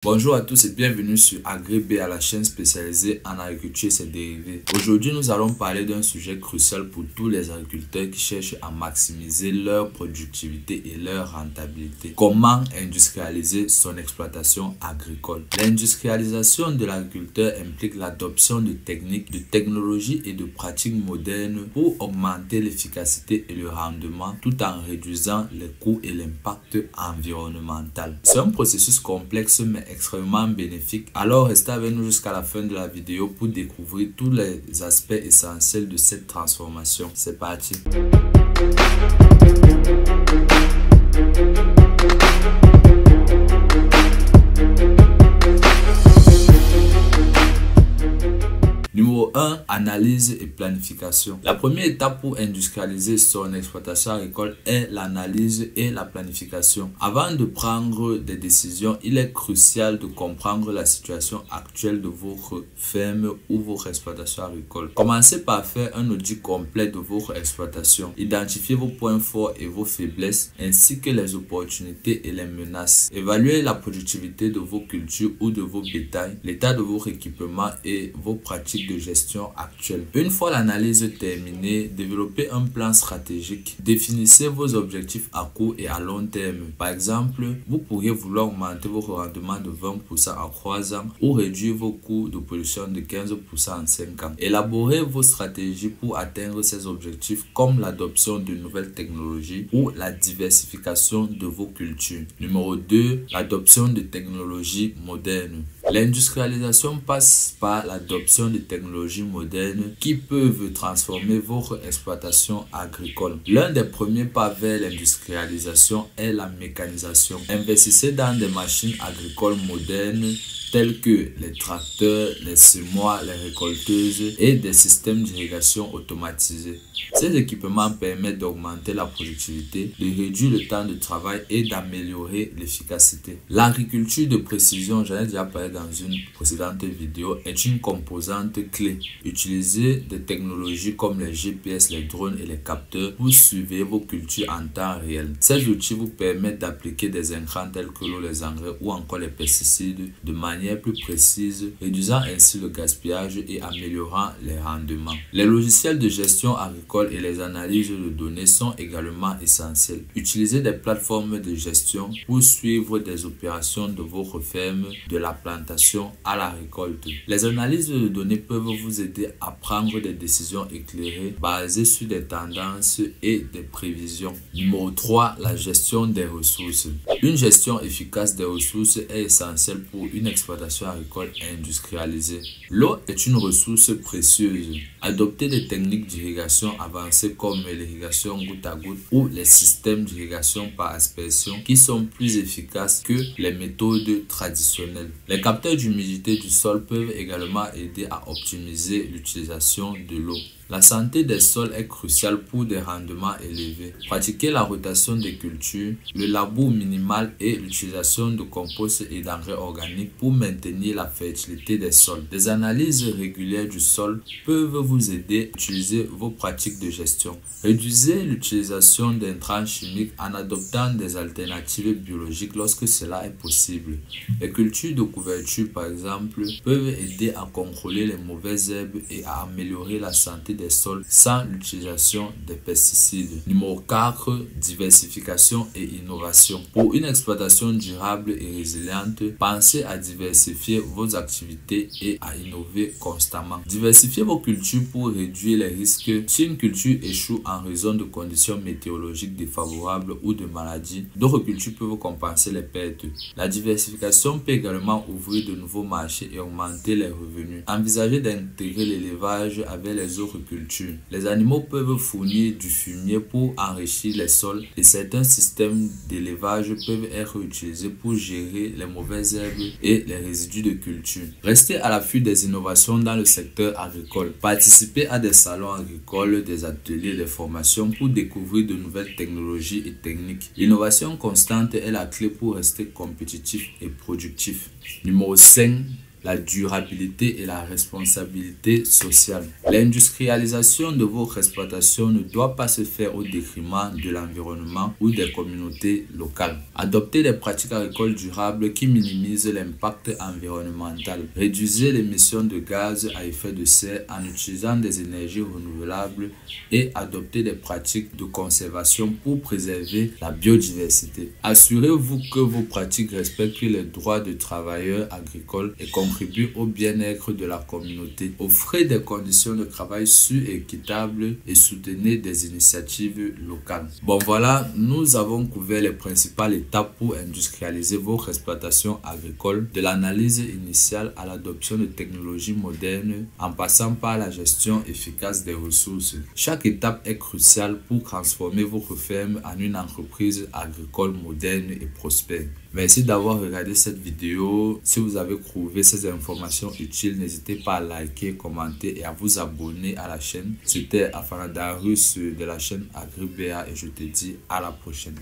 Bonjour à tous et bienvenue sur AgriB, à la chaîne spécialisée en agriculture et ses dérivés. Aujourd'hui, nous allons parler d'un sujet crucial pour tous les agriculteurs qui cherchent à maximiser leur productivité et leur rentabilité. Comment industrialiser son exploitation agricole? L'industrialisation de l'agriculteur implique l'adoption de techniques, de technologies et de pratiques modernes pour augmenter l'efficacité et le rendement tout en réduisant les coûts et l'impact environnemental. C'est un processus complexe mais extrêmement bénéfique. Alors restez avec nous jusqu'à la fin de la vidéo pour découvrir tous les aspects essentiels de cette transformation. C'est parti. Numéro 1, analyse et planification. La première étape pour industrialiser son exploitation agricole est l'analyse et la planification. Avant de prendre des décisions, il est crucial de comprendre la situation actuelle de votre ferme ou votre exploitation agricole. Commencez par faire un audit complet de votre exploitation. Identifiez vos points forts et vos faiblesses, ainsi que les opportunités et les menaces. Évaluez la productivité de vos cultures ou de vos bétails, l'état de vos équipements et vos pratiques de gestion actuelle. Une fois l'analyse terminée, développez un plan stratégique. Définissez vos objectifs à court et à long terme. Par exemple, vous pourriez vouloir augmenter votre rendement de 20% en 3 ans ou réduire vos coûts de production de 15% en 5 ans. Élaborez vos stratégies pour atteindre ces objectifs, comme l'adoption de nouvelles technologies ou la diversification de vos cultures. Numéro 2, l'adoption de technologies modernes. L'industrialisation passe par l'adoption de technologies modernes qui peuvent transformer votre exploitation agricole. L'un des premiers pas vers l'industrialisation est la mécanisation. Investissez dans des machines agricoles modernes tels que les tracteurs, les semoirs, les récolteuses et des systèmes d'irrigation automatisés. Ces équipements permettent d'augmenter la productivité, de réduire le temps de travail et d'améliorer l'efficacité. L'agriculture de précision, j'en ai déjà parlé dans une précédente vidéo, est une composante clé. Utilisez des technologies comme les GPS, les drones et les capteurs pour suivre vos cultures en temps réel. Ces outils vous permettent d'appliquer des intrants tels que l'eau, les engrais ou encore les pesticides de manière plus précise, réduisant ainsi le gaspillage et améliorant les rendements. Les logiciels de gestion agricole et les analyses de données sont également essentiels. Utilisez des plateformes de gestion pour suivre des opérations de votre ferme, de la plantation à la récolte. Les analyses de données peuvent vous aider à prendre des décisions éclairées basées sur des tendances et des prévisions. Numéro 3, la gestion des ressources. Une gestion efficace des ressources est essentielle pour une exploitation agricole industrialisée. L'eau est une ressource précieuse. Adoptez des techniques d'irrigation avancées comme l'irrigation goutte à goutte ou les systèmes d'irrigation par aspersion qui sont plus efficaces que les méthodes traditionnelles. Les capteurs d'humidité du sol peuvent également aider à optimiser l'utilisation de l'eau. La santé des sols est cruciale pour des rendements élevés. Pratiquez la rotation des cultures, le labour minimal et l'utilisation de compost et d'engrais organiques pour maintenir la fertilité des sols. Des analyses régulières du sol peuvent vous aider à utiliser vos pratiques de gestion. Réduisez l'utilisation d'intrants chimiques en adoptant des alternatives biologiques lorsque cela est possible. Les cultures de couverture, par exemple, peuvent aider à contrôler les mauvaises herbes et à améliorer la santé des sols sans l'utilisation des pesticides. Numéro 4, diversification et innovation. Pour une exploitation durable et résiliente, pensez à diversifier vos activités et à innover constamment. Diversifiez vos cultures pour réduire les risques. Si une culture échoue en raison de conditions météorologiques défavorables ou de maladies, d'autres cultures peuvent compenser les pertes. La diversification peut également ouvrir de nouveaux marchés et augmenter les revenus. Envisagez d'intégrer l'élevage avec les autres cultures. Les animaux peuvent fournir du fumier pour enrichir les sols et certains systèmes d'élevage peuvent être utilisés pour gérer les mauvaises herbes et les résidus de culture. Restez à l'affût des innovations dans le secteur agricole. Participez à des salons agricoles, des ateliers, des formations pour découvrir de nouvelles technologies et techniques. L'innovation constante est la clé pour rester compétitif et productif. Numéro 5. la durabilité et la responsabilité sociale. L'industrialisation de votre exploitation ne doit pas se faire au détriment de l'environnement ou des communautés locales. Adoptez des pratiques agricoles durables qui minimisent l'impact environnemental. Réduisez l'émission de gaz à effet de serre en utilisant des énergies renouvelables et adoptez des pratiques de conservation pour préserver la biodiversité. Assurez-vous que vos pratiques respectent les droits des travailleurs agricoles et contribuent au bien-être de la communauté. Offrez des conditions de travail sûres et équitables et soutenez des initiatives locales. Bon voilà, nous avons couvert les principales étapes pour industrialiser votre exploitation agricole, de l'analyse initiale à l'adoption de technologies modernes en passant par la gestion efficace des ressources. Chaque étape est cruciale pour transformer votre ferme en une entreprise agricole moderne et prospère. Merci d'avoir regardé cette vidéo. Si vous avez trouvé ces informations utiles, n'hésitez pas à liker, commenter et à vous abonner à la chaîne. C'était Afanadarus de la chaîne AgriBA et je te dis à la prochaine.